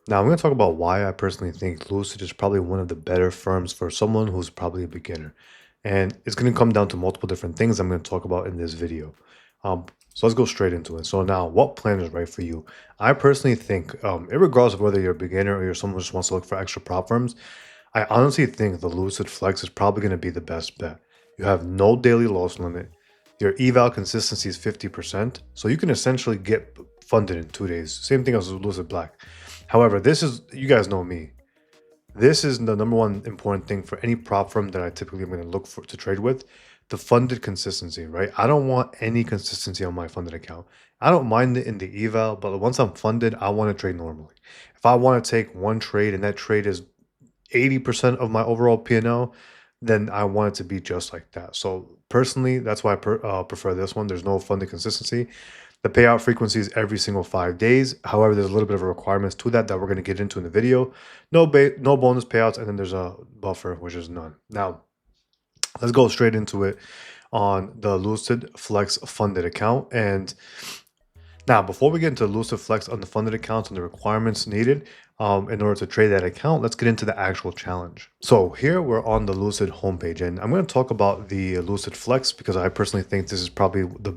Now, I'm going to talk about why I personally think Lucid is probably one of the better firms for someone who's probably a beginner. And it's going to come down to multiple different things I'm going to talk about in this video. So let's go straight into it. So now, what plan is right for you? I personally think, regardless of whether you're a beginner or you're someone who just wants to look for extra prop firms, I honestly think the Lucid Flex is probably going to be the best bet. You have no daily loss limit. Your eval consistency is 50%, so you can essentially get funded in 2 days. Same thing as Lucid Black. However, this is, you guys know me. This is the number one important thing for any prop firm that I typically am going to look for to trade with, the funded consistency, right? I don't want any consistency on my funded account. I don't mind it in the eval, but once I'm funded, I want to trade normally. If I want to take one trade and that trade is 80% of my overall P&L, then I want it to be just like that. So personally, that's why I prefer this one. There's no funded consistency. The payout frequency is every single 5 days. However, there's a little bit of requirements to that we're going to get into in the video. No bonus payouts, and then there's a buffer, which is none. Now, let's go straight into it on the Lucid Flex funded account. And now, before we get into Lucid Flex on the funded accounts and the requirements needed in order to trade that account, let's get into the actual challenge. So here we're on the Lucid homepage, and I'm going to talk about the Lucid Flex because I personally think this is probably the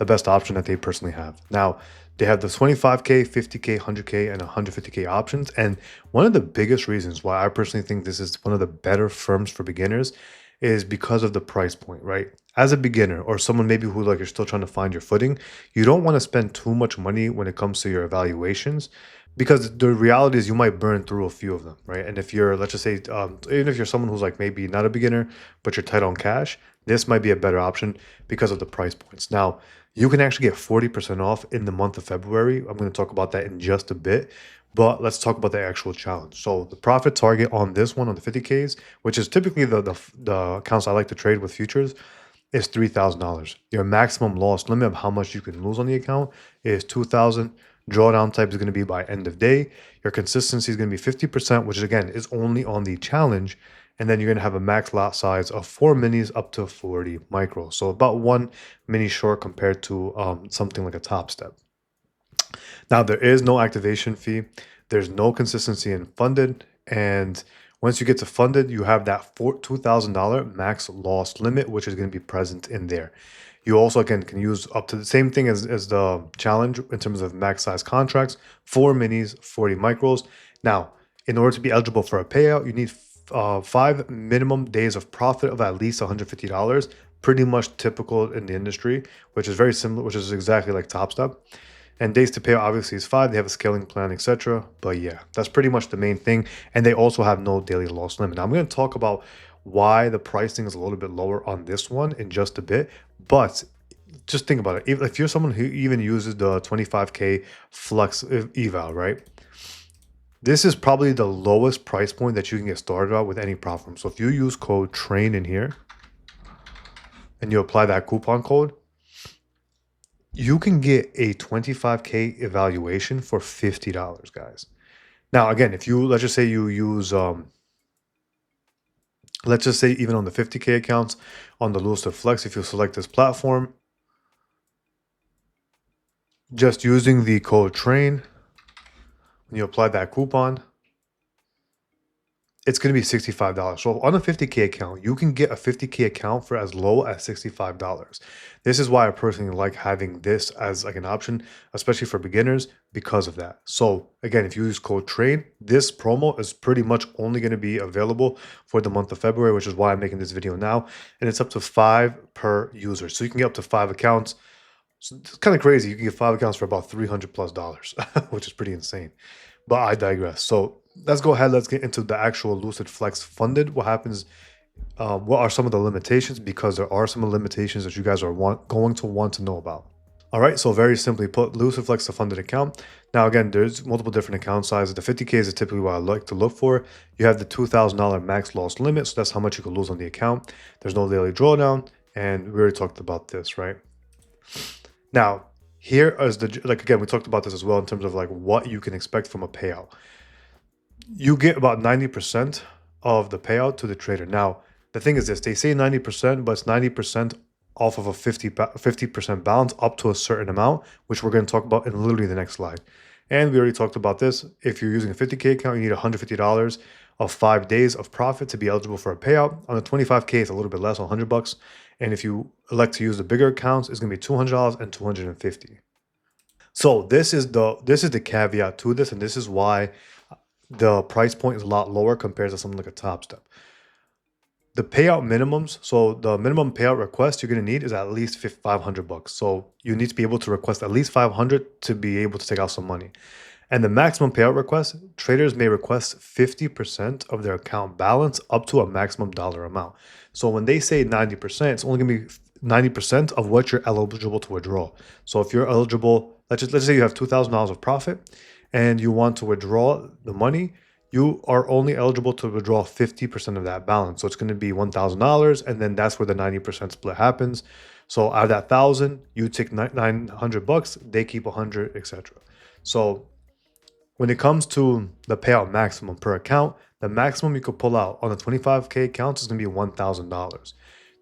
best option that they personally have. Now, they have the 25K, 50K, 100K, and 150K options. And one of the biggest reasons why I personally think this is one of the better firms for beginners is because of the price point, right? As a beginner or someone maybe who like you're still trying to find your footing, you don't want to spend too much money when it comes to your evaluations because the reality is you might burn through a few of them, right? And if you're, let's just say, even if you're someone who's like maybe not a beginner, but you're tight on cash, this might be a better option because of the price points. Now, you can actually get 40% off in the month of February. I'm going to talk about that in just a bit. But let's talk about the actual challenge. So the profit target on this one, on the 50Ks, which is typically the accounts I like to trade with futures, is $3,000. Your maximum loss limit of how much you can lose on the account is 2,000. Drawdown type is going to be by end of day. Your consistency is going to be 50%, which again is only on the challenge. And then you're going to have a max lot size of 4 minis up to 40 micros. So about one mini short compared to something like a top step. Now, there is no activation fee. There's no consistency in funded. And once you get to funded, you have that $2,000 max loss limit, which is going to be present in there. You also, again, can use up to the same thing as the challenge in terms of max size contracts, 4 minis, 40 micros. Now, in order to be eligible for a payout, you need 5 minimum days of profit of at least $150. Pretty much typical in the industry, which is very similar, which is exactly like Top Step. And days to pay obviously is 5. They have a scaling plan, etc. But yeah, that's pretty much the main thing. And they also have no daily loss limit. Now I'm going to talk about why the pricing is a little bit lower on this one in just a bit. But just think about it. If you're someone who even uses the 25K Flex eval, right? This is probably the lowest price point that you can get started out with any prop firm. So if you use code TRAIN in here and you apply that coupon code, you can get a 25K evaluation for $50, guys. Now, again, if you, let's just say you use, let's just say even on the 50K accounts on the Lucid Flex, if you select this platform, just using the code TRAIN, when you apply that coupon, it's going to be $65. So on a 50K account, you can get a 50K account for as low as $65. This is why I personally like having this as like an option, especially for beginners because of that. So again, if you use code TRAIN, this promo is pretty much only going to be available for the month of February, which is why I'm making this video now. And it's up to 5 per user. So you can get up to 5 accounts. So it's kind of crazy. You can get 5 accounts for about $300+, which is pretty insane. But I digress. So let's go ahead. Let's get into the actual Lucid Flex funded. What happens? What are some of the limitations? Because there are some limitations that you guys are going to want to know about. All right. So very simply put, Lucid Flex a funded account. Now, again, there's multiple different account sizes. The 50K is typically what I like to look for. You have the $2,000 max loss limit. So that's how much you can lose on the account. There's no daily drawdown. And we already talked about this, right? Now, here is the, like, again, we talked about this as well in terms of like what you can expect from a payout. You get about 90% of the payout to the trader. Now, the thing is this, they say 90%, but it's 90% off of a 50% balance up to a certain amount, which we're going to talk about in literally the next slide. And we already talked about this. If you're using a 50K account, you need $150 of 5 days of profit to be eligible for a payout. On a 25K, it's a little bit less, $100. And if you elect to use the bigger accounts, it's going to be $200 and $250. So this is the caveat to this, and this is why the price point is a lot lower compared to something like a Top Step. The payout minimums, so the minimum payout request you're going to need is at least $500. So you need to be able to request at least 500 to be able to take out some money. And the maximum payout request, traders may request 50% of their account balance up to a maximum dollar amount. So when they say 90%, it's only going to be 90% of what you're eligible to withdraw. So if you're eligible, let's say you have $2,000 of profit and you want to withdraw the money, you are only eligible to withdraw 50% of that balance. So it's going to be $1,000, and then that's where the 90% split happens. So out of that 1,000, you take $900, they keep 100, etc. So when it comes to the payout maximum per account, the maximum you could pull out on the 25K accounts is going to be $1,000.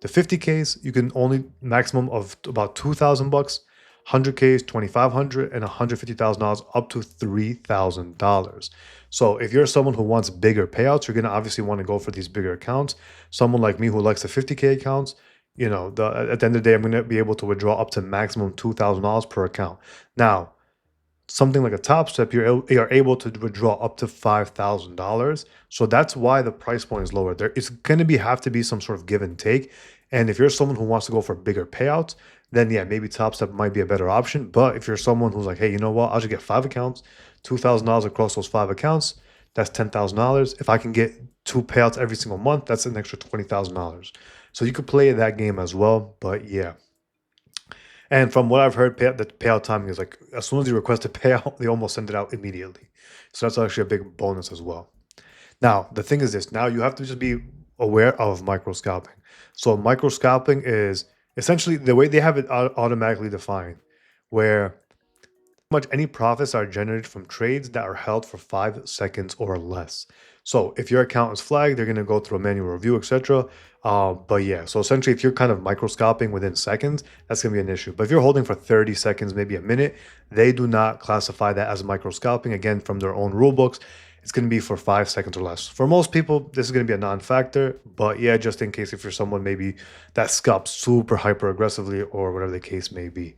The 50Ks, you can only maximum of about $2,000, 100Ks, $2,500, and $150,000 up to $3,000. So if you're someone who wants bigger payouts, you're going to obviously want to go for these bigger accounts. Someone like me who likes the 50K accounts, at the end of the day, I'm going to be able to withdraw up to maximum $2,000 per account. Now, something like a Top Step, you're able to withdraw up to $5,000. So that's why the price point is lower. There it's going to have to be some sort of give and take. And if you're someone who wants to go for bigger payouts, then yeah, maybe Top Step might be a better option. But if you're someone who's like, hey, you know what? I'll just get 5 accounts, $2,000 across those 5 accounts. That's $10,000. If I can get 2 payouts every single month, that's an extra $20,000. So you could play that game as well. But yeah. And from what I've heard, the payout timing is like as soon as you request a payout, they almost send it out immediately. So that's actually a big bonus as well. Now, the thing is this. Now you have to just be aware of micro scalping. So micro scalping is essentially the way they have it automatically defined, where much any profits are generated from trades that are held for 5 seconds or less. So if your account is flagged, they're going to go through a manual review, etc. But yeah, so essentially if you're kind of micro scalping within seconds, that's going to be an issue. But if you're holding for 30 seconds, maybe a minute, they do not classify that as micro scalping. Again, from their own rule books, it's going to be for 5 seconds or less. For most people, this is going to be a non-factor. But yeah, just in case if you're someone maybe that scalps super hyper aggressively or whatever the case may be.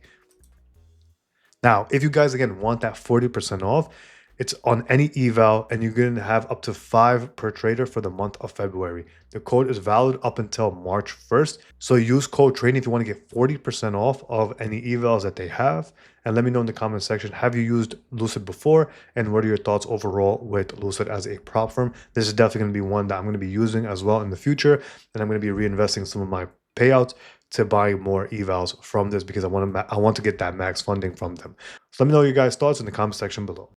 Now, if you guys, again, want that 40% off, it's on any eval, and you're going to have up to 5 per trader for the month of February. The code is valid up until March 1st. So use code TRADING if you want to get 40% off of any evals that they have. And let me know in the comment section, have you used Lucid before? And what are your thoughts overall with Lucid as a prop firm? This is definitely going to be one that I'm going to be using as well in the future. And I'm going to be reinvesting some of my payouts to buy more evals from this because I want to get that max funding from them. So let me know your guys' thoughts in the comment section below.